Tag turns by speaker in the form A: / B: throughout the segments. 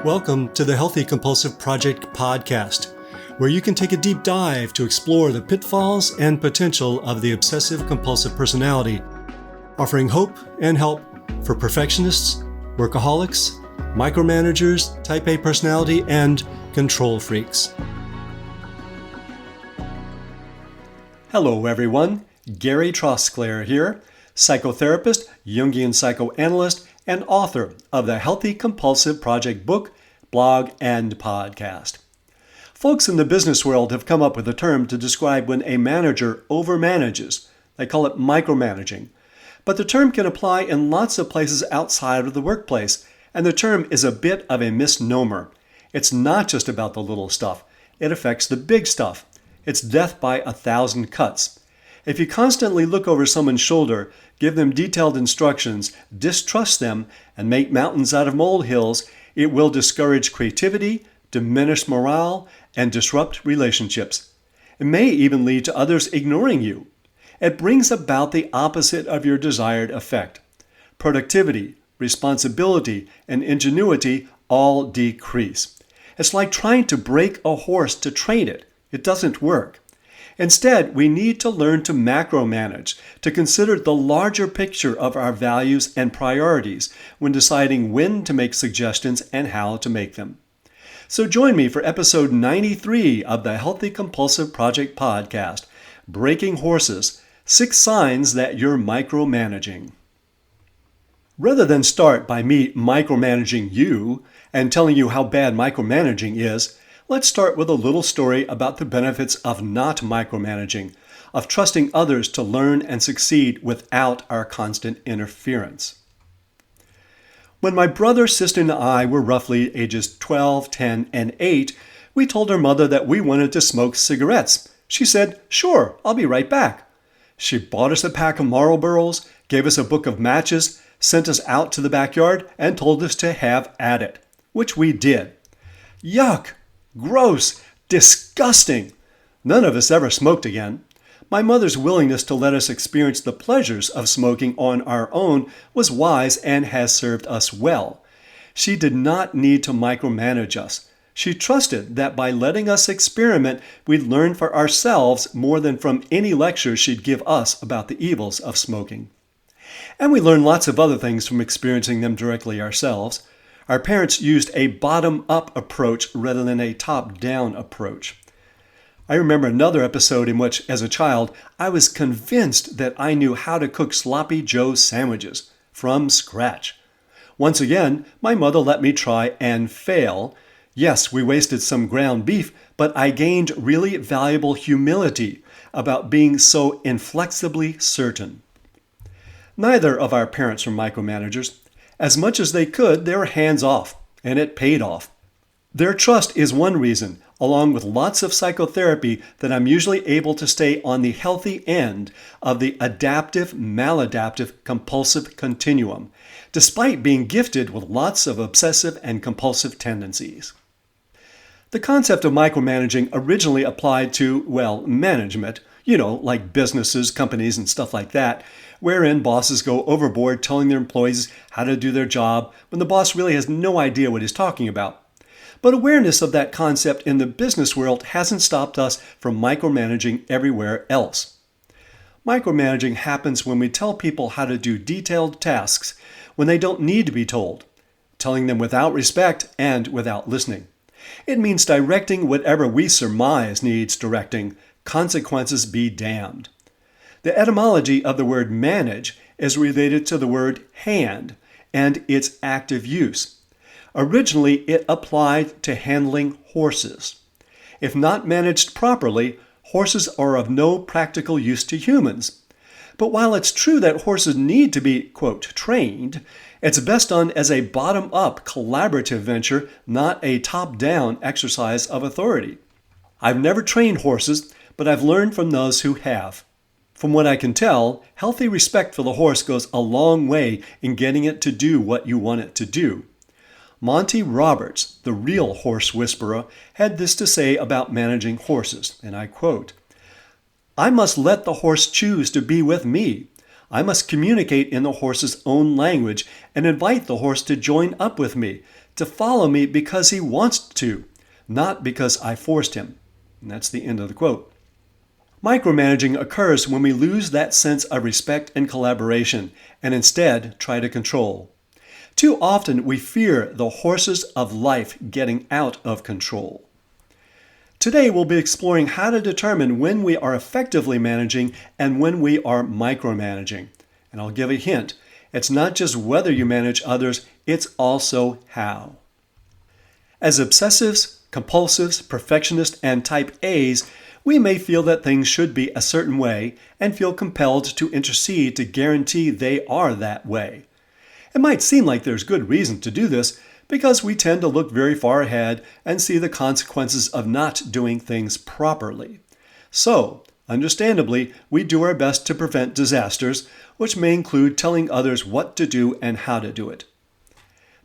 A: Welcome to the Healthy Compulsive Project podcast, where you can take a deep dive to explore the pitfalls and potential of the obsessive-compulsive personality, offering hope and help for perfectionists, workaholics, micromanagers, type A personality, and control freaks. Hello everyone, Gary Trosclair here, psychotherapist, Jungian psychoanalyst, and author of the Healthy Compulsive Project book, blog, and podcast. Folks in the business world have come up with a term to describe when a manager overmanages. They call it micromanaging. But the term can apply in lots of places outside of the workplace, and the term is a bit of a misnomer. It's not just about the little stuff. It affects the big stuff. It's death by 1,000 cuts. If you constantly look over someone's shoulder, give them detailed instructions, distrust them, and make mountains out of molehills, it will discourage creativity, diminish morale, and disrupt relationships. It may even lead to others ignoring you. It brings about the opposite of your desired effect. Productivity, responsibility, and ingenuity all decrease. It's like trying to break a horse to train it. It doesn't work. Instead, we need to learn to macromanage, to consider the larger picture of our values and priorities when deciding when to make suggestions and how to make them. So join me for episode 93 of the Healthy Compulsive Project podcast, Breaking Horses, 6 Signs That You're Micromanaging. Rather than start by me micromanaging you and telling you how bad micromanaging is, let's start with a little story about the benefits of not micromanaging, of trusting others to learn and succeed without our constant interference. When my brother, sister, and I were roughly ages 12, 10, and 8, we told our mother that we wanted to smoke cigarettes. She said, "Sure, I'll be right back." She bought us a pack of Marlboros, gave us a book of matches, sent us out to the backyard, and told us to have at it, which we did. Yuck! Gross! Disgusting! None of us ever smoked again. My mother's willingness to let us experience the pleasures of smoking on our own was wise and has served us well. She did not need to micromanage us. She trusted that by letting us experiment, we'd learn for ourselves more than from any lecture she'd give us about the evils of smoking. And we learned lots of other things from experiencing them directly ourselves. Our parents used a bottom-up approach rather than a top-down approach. I remember another episode in which, as a child, I was convinced that I knew how to cook sloppy Joe sandwiches from scratch. Once again, my mother let me try and fail. Yes, we wasted some ground beef, but I gained really valuable humility about being so inflexibly certain. Neither of our parents were micromanagers. As much as they could, they were hands-off, and it paid off. Their trust is one reason, along with lots of psychotherapy, that I'm usually able to stay on the healthy end of the adaptive-maladaptive compulsive continuum, despite being gifted with lots of obsessive and compulsive tendencies. The concept of micromanaging originally applied to, management, like businesses, companies, and stuff like that, wherein bosses go overboard telling their employees how to do their job when the boss really has no idea what he's talking about. But awareness of that concept in the business world hasn't stopped us from micromanaging everywhere else. Micromanaging happens when we tell people how to do detailed tasks when they don't need to be told, telling them without respect and without listening. It means directing whatever we surmise needs directing, consequences be damned. The etymology of the word manage is related to the word hand and its active use. Originally, it applied to handling horses. If not managed properly, horses are of no practical use to humans. But while it's true that horses need to be, quote, trained, it's best done as a bottom-up collaborative venture, not a top-down exercise of authority. I've never trained horses, but I've learned from those who have. From what I can tell, healthy respect for the horse goes a long way in getting it to do what you want it to do. Monty Roberts, the real horse whisperer, had this to say about managing horses, and I quote, "I must let the horse choose to be with me. I must communicate in the horse's own language and invite the horse to join up with me, to follow me because he wants to, not because I forced him. And that's the end of the quote. Micromanaging occurs when we lose that sense of respect and collaboration and instead try to control. Too often we fear the horses of life getting out of control. Today we'll be exploring how to determine when we are effectively managing and when we are micromanaging. And I'll give a hint. It's not just whether you manage others, it's also how. As obsessives, compulsives, perfectionists, and type A's, we may feel that things should be a certain way and feel compelled to intercede to guarantee they are that way. It might seem like there's good reason to do this because we tend to look very far ahead and see the consequences of not doing things properly. So, understandably, we do our best to prevent disasters, which may include telling others what to do and how to do it.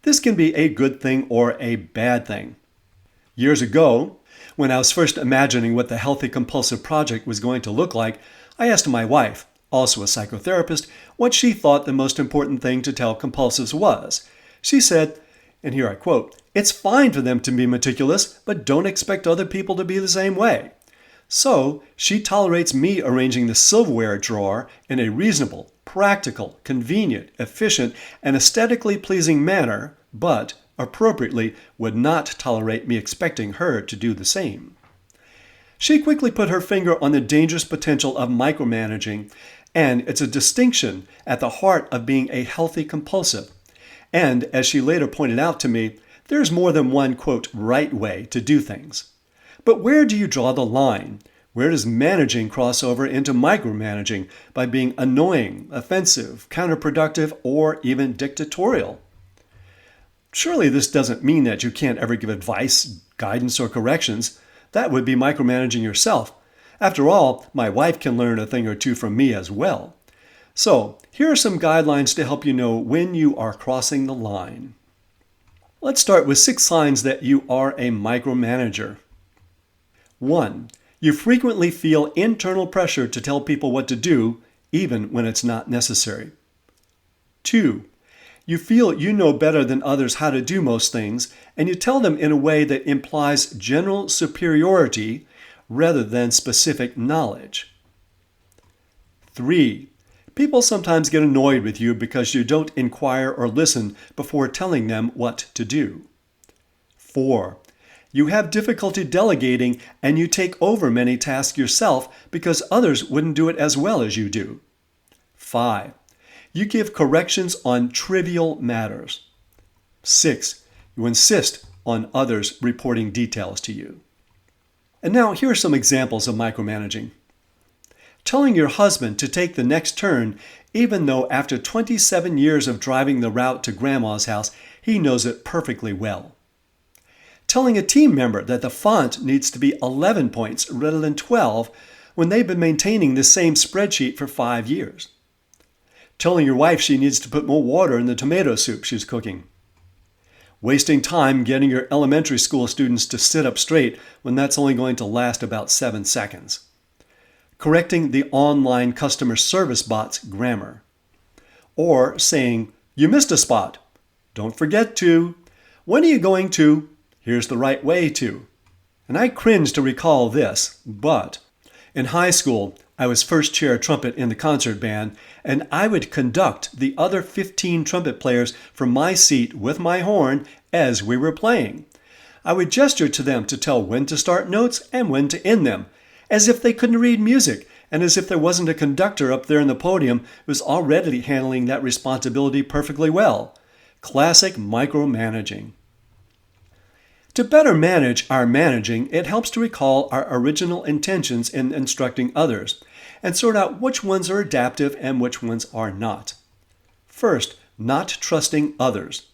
A: This can be a good thing or a bad thing. Years ago, when I was first imagining what the Healthy Compulsive Project was going to look like, I asked my wife, also a psychotherapist, what she thought the most important thing to tell compulsives was. She said, and here I quote, "It's fine for them to be meticulous, but don't expect other people to be the same way." So, she tolerates me arranging the silverware drawer in a reasonable, practical, convenient, efficient, and aesthetically pleasing manner, but appropriately would not tolerate me expecting her to do the same. She quickly put her finger on the dangerous potential of micromanaging, and it's a distinction at the heart of being a healthy compulsive. And as she later pointed out to me, there's more than one, quote, right way to do things. But where do you draw the line? Where does managing cross over into micromanaging by being annoying, offensive, counterproductive, or even dictatorial? Surely this doesn't mean that you can't ever give advice, guidance, or corrections. That would be micromanaging yourself. After all, my wife can learn a thing or two from me as well. So, here are some guidelines to help you know when you are crossing the line. Let's start with 6 signs that you are a micromanager. 1. You frequently feel internal pressure to tell people what to do, even when it's not necessary. 2. You feel you know better than others how to do most things, and you tell them in a way that implies general superiority rather than specific knowledge. 3. People sometimes get annoyed with you because you don't inquire or listen before telling them what to do. 4. You have difficulty delegating and you take over many tasks yourself because others wouldn't do it as well as you do. 5. You give corrections on trivial matters. 6. You insist on others reporting details to you. And now here are some examples of micromanaging. Telling your husband to take the next turn even though after 27 years of driving the route to Grandma's house, he knows it perfectly well. Telling a team member that the font needs to be 11 points rather than 12 when they've been maintaining the same spreadsheet for 5 years. Telling your wife she needs to put more water in the tomato soup she's cooking. Wasting time getting your elementary school students to sit up straight when that's only going to last about 7 seconds. Correcting the online customer service bot's grammar. Or saying, "You missed a spot. Don't forget to. When are you going to? Here's the right way to." And I cringe to recall this, but in high school, I was first chair trumpet in the concert band, and I would conduct the other 15 trumpet players from my seat with my horn as we were playing. I would gesture to them to tell when to start notes and when to end them, as if they couldn't read music, and as if there wasn't a conductor up there in the podium who was already handling that responsibility perfectly well. Classic micromanaging. To better manage our managing, it helps to recall our original intentions in instructing others and sort out which ones are adaptive and which ones are not. First, not trusting others.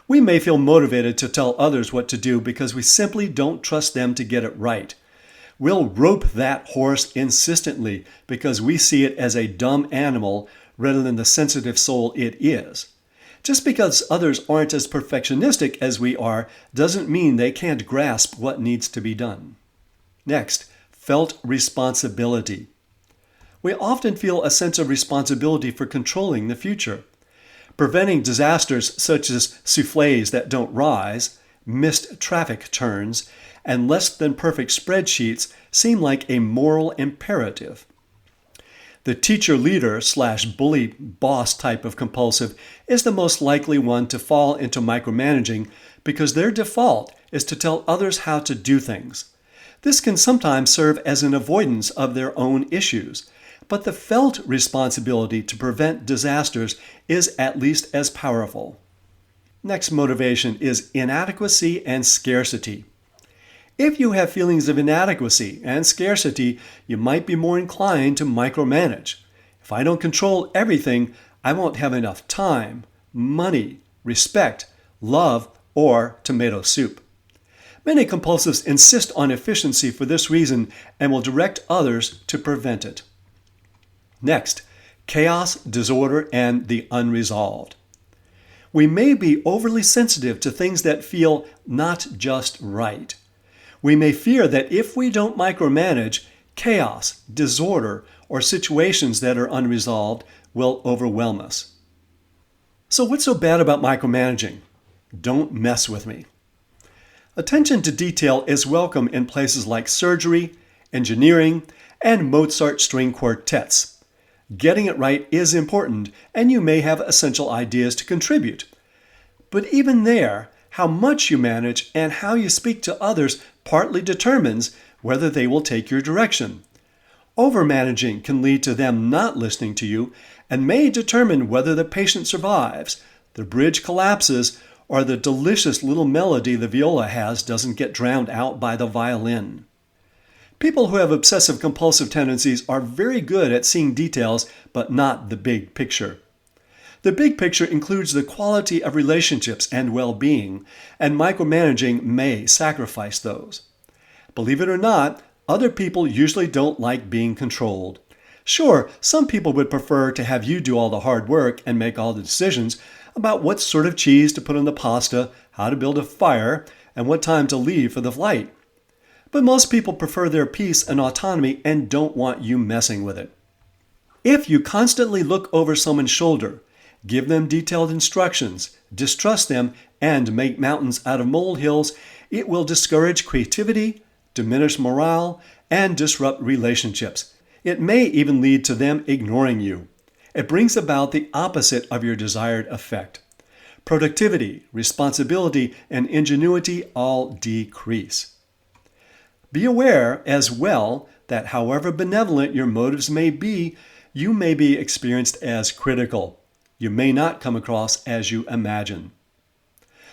A: We may feel motivated to tell others what to do because we simply don't trust them to get it right. We'll rope that horse insistently because we see it as a dumb animal rather than the sensitive soul it is. Just because others aren't as perfectionistic as we are doesn't mean they can't grasp what needs to be done. Next, felt responsibility. We often feel a sense of responsibility for controlling the future. Preventing disasters such as soufflés that don't rise, missed traffic turns, and less than perfect spreadsheets seem like a moral imperative. The teacher leader / bully boss type of compulsive is the most likely one to fall into micromanaging because their default is to tell others how to do things. This can sometimes serve as an avoidance of their own issues, but the felt responsibility to prevent disasters is at least as powerful. Next motivation is inadequacy and scarcity. If you have feelings of inadequacy and scarcity, you might be more inclined to micromanage. If I don't control everything, I won't have enough time, money, respect, love, or tomato soup. Many compulsives insist on efficiency for this reason and will direct others to prevent it. Next, chaos, disorder, and the unresolved. We may be overly sensitive to things that feel not just right. We may fear that if we don't micromanage, chaos, disorder, or situations that are unresolved will overwhelm us. So what's so bad about micromanaging? Don't mess with me. Attention to detail is welcome in places like surgery, engineering, and Mozart string quartets. Getting it right is important, and you may have essential ideas to contribute. But even there, how much you manage and how you speak to others partly determines whether they will take your direction. Overmanaging can lead to them not listening to you and may determine whether the patient survives, the bridge collapses, or the delicious little melody the viola has doesn't get drowned out by the violin. People who have obsessive-compulsive tendencies are very good at seeing details, but not the big picture. The big picture includes the quality of relationships and well-being, and micromanaging may sacrifice those. Believe it or not, other people usually don't like being controlled. Sure, some people would prefer to have you do all the hard work and make all the decisions about what sort of cheese to put on the pasta, how to build a fire, and what time to leave for the flight. But most people prefer their peace and autonomy and don't want you messing with it. If you constantly look over someone's shoulder, give them detailed instructions, distrust them, and make mountains out of molehills, it will discourage creativity, diminish morale, and disrupt relationships. It may even lead to them ignoring you. It brings about the opposite of your desired effect. Productivity, responsibility, and ingenuity all decrease. Be aware as well that however benevolent your motives may be, you may be experienced as critical. You may not come across as you imagine.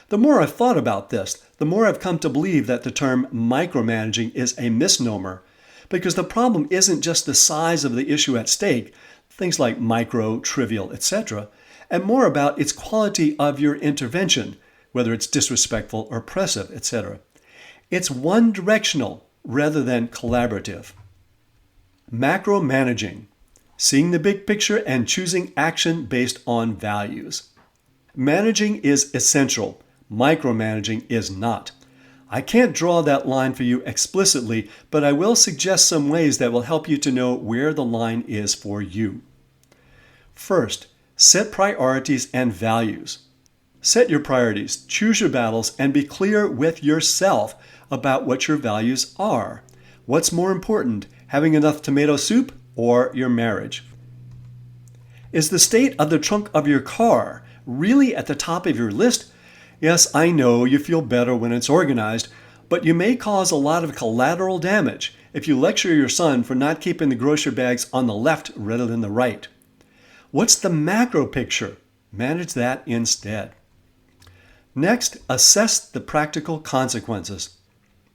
A: The more I've thought about this, the more I've come to believe that the term micromanaging is a misnomer, because the problem isn't just the size of the issue at stake, things like micro, trivial, etc., and more about its quality of your intervention, whether it's disrespectful or oppressive, etc. It's one-directional rather than collaborative. Macromanaging, seeing the big picture and choosing action based on values. Managing is essential. Micromanaging is not. I can't draw that line for you explicitly, but I will suggest some ways that will help you to know where the line is for you. First, set priorities and values. Set your priorities, choose your battles, and be clear with yourself about what your values are. What's more important, having enough tomato soup or your marriage? Is the state of the trunk of your car really at the top of your list? Yes, I know you feel better when it's organized, but you may cause a lot of collateral damage if you lecture your son for not keeping the grocery bags on the left rather than the right. What's the macro picture? Manage that instead. Next, assess the practical consequences.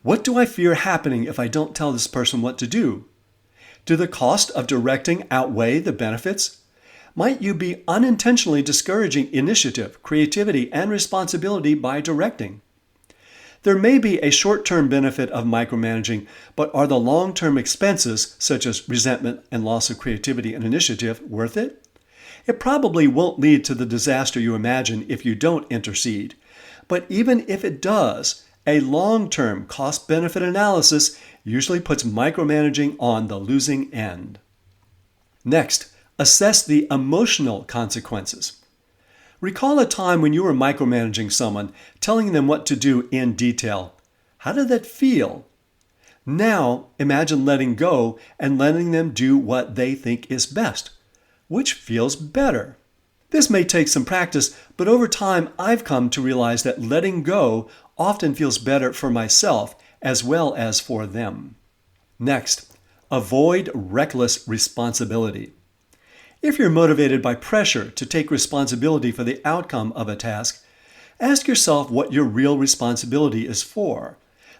A: What do I fear happening if I don't tell this person what to do? Do the cost of directing outweigh the benefits? Might you be unintentionally discouraging initiative, creativity, and responsibility by directing? There may be a short-term benefit of micromanaging, but are the long-term expenses, such as resentment and loss of creativity and initiative, worth it? It probably won't lead to the disaster you imagine if you don't intercede. But even if it does, a long-term cost-benefit analysis usually puts micromanaging on the losing end. Next, assess the emotional consequences. Recall a time when you were micromanaging someone, telling them what to do in detail. How did that feel? Now, imagine letting go and letting them do what they think is best. Which feels better? This may take some practice, but over time I've come to realize that letting go often feels better for myself as well as for them. Next, avoid reckless responsibility. If you're motivated by pressure to take responsibility for the outcome of a task, ask yourself what your real responsibility is for: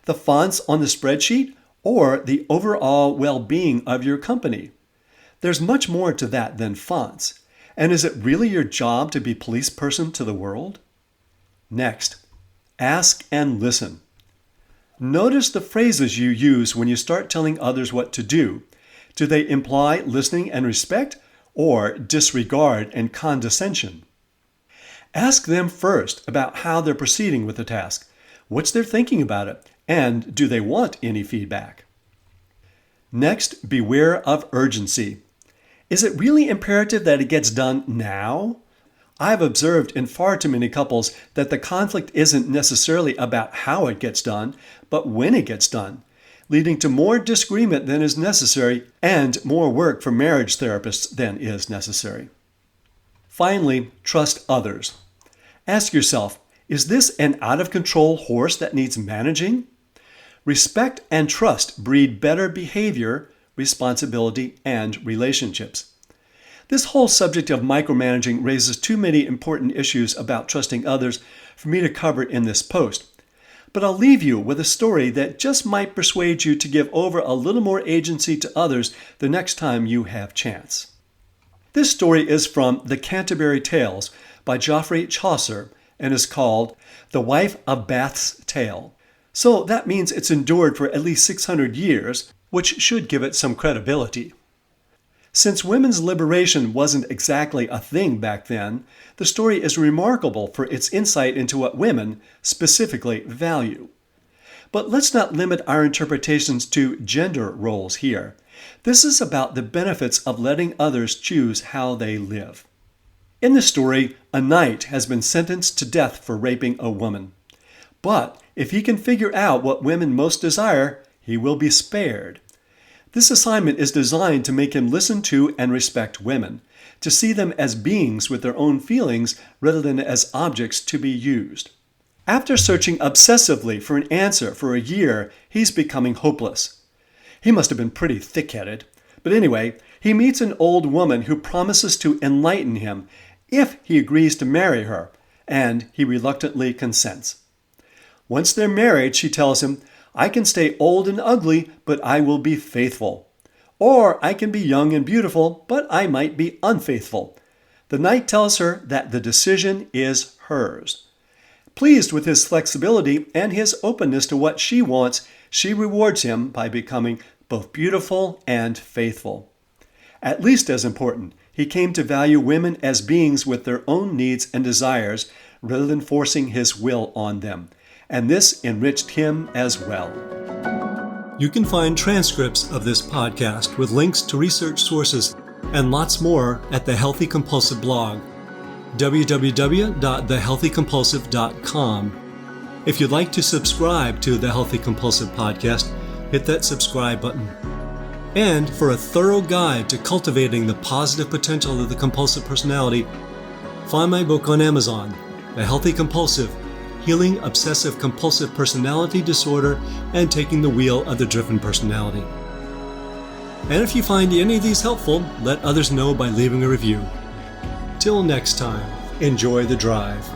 A: the fonts on the spreadsheet or the overall well-being of your company. There's much more to that than fonts. And is it really your job to be police person to the world? Next, ask and listen. Notice the phrases you use when you start telling others what to do. Do they imply listening and respect, or disregard and condescension? Ask them first about how they're proceeding with the task. What's their thinking about it? And do they want any feedback? Next, beware of urgency. Is it really imperative that it gets done now? I've observed in far too many couples that the conflict isn't necessarily about how it gets done, but when it gets done, leading to more disagreement than is necessary and more work for marriage therapists than is necessary. Finally, trust others. Ask yourself, is this an out-of-control horse that needs managing? Respect and trust breed better behavior, responsibility, and relationships. This whole subject of micromanaging raises too many important issues about trusting others for me to cover in this post. But I'll leave you with a story that just might persuade you to give over a little more agency to others the next time you have chance. This story is from the Canterbury Tales by Geoffrey Chaucer and is called The Wife of Bath's Tale. So that means it's endured for at least 600 years, which should give it some credibility. Since women's liberation wasn't exactly a thing back then, the story is remarkable for its insight into what women specifically value. But let's not limit our interpretations to gender roles here. This is about the benefits of letting others choose how they live. In the story, a knight has been sentenced to death for raping a woman. But if he can figure out what women most desire, he will be spared. This assignment is designed to make him listen to and respect women, to see them as beings with their own feelings rather than as objects to be used. After searching obsessively for an answer for a year, he's becoming hopeless. He must have been pretty thick-headed. But anyway, he meets an old woman who promises to enlighten him if he agrees to marry her, and he reluctantly consents. Once they're married, she tells him, "I can stay old and ugly, but I will be faithful. Or I can be young and beautiful, but I might be unfaithful." The knight tells her that the decision is hers. Pleased with his flexibility and his openness to what she wants, she rewards him by becoming both beautiful and faithful. At least as important, he came to value women as beings with their own needs and desires rather than forcing his will on them. And this enriched him as well. You can find transcripts of this podcast with links to research sources and lots more at the Healthy Compulsive blog, www.thehealthycompulsive.com. If you'd like to subscribe to the Healthy Compulsive podcast, hit that subscribe button. And for a thorough guide to cultivating the positive potential of the compulsive personality, find my book on Amazon, The Healthy Compulsive: Healing Obsessive-Compulsive Personality Disorder and Taking the Wheel of the Driven Personality. And if you find any of these helpful, let others know by leaving a review. Till next time, enjoy the drive.